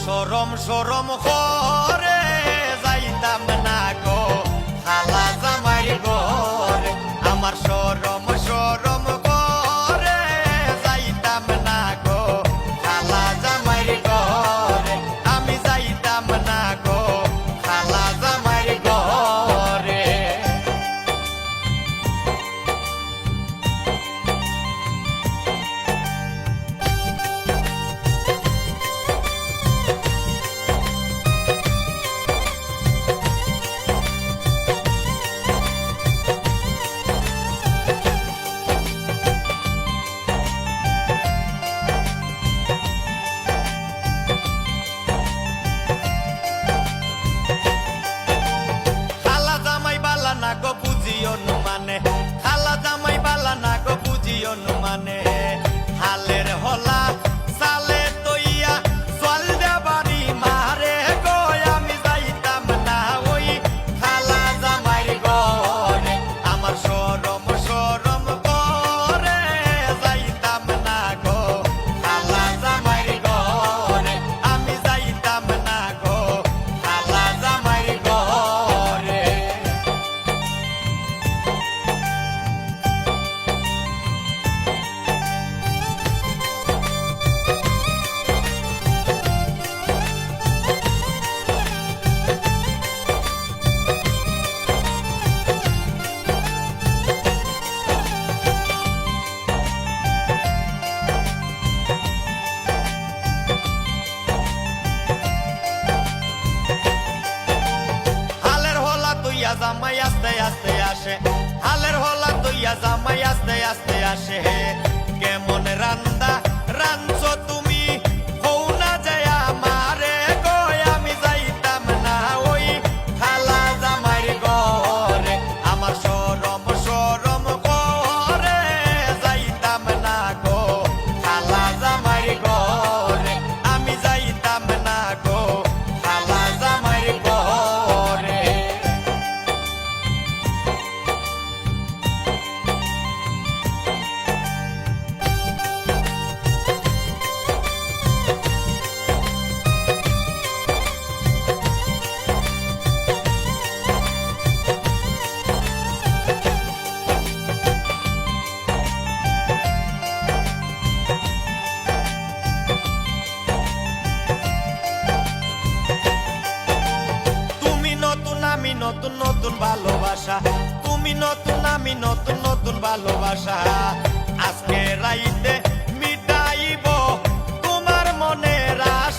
সরম সরম করে যাইতাম না গো খালা জামাই ঘরে আমার সরম সরম করে যাইতাম না গো খালা জামাই ঘরে আমি যাইতাম না গো খালা জামাই ঘরে না গো বুঝিও মানে খালা জামাই বালা না গো বুঝিও মানে হালের হলা সালে তইয়া জল দেবারি মারে গো আমি যাইতাম না ওই খালা জামাই ঘরে আমার সরম সরম করে যাইতাম না গো খালা জামাই ঘরে আমি যাইতাম না গো খালা জামাই ঘরে জামাই আস্তে আস্তে আসে হালের হলা তৈয়া জামাই আস্তে আস্তে আসে কেমন রান্দা রাঞ্চো তুমি হও না যায় আমারে গো আমি যাইতাম না ওই খালা জামাই ঘরে আমার সরম সরম করে যাইতাম না গো খালা জামাই ঘরে আমি যাইতাম না গো খালা জামাই ঘরে আমি নতুন নতুন ভালোবাসা তুমি নতুন আমি নতুন নতুন ভালোবাসা আজকে রাইতে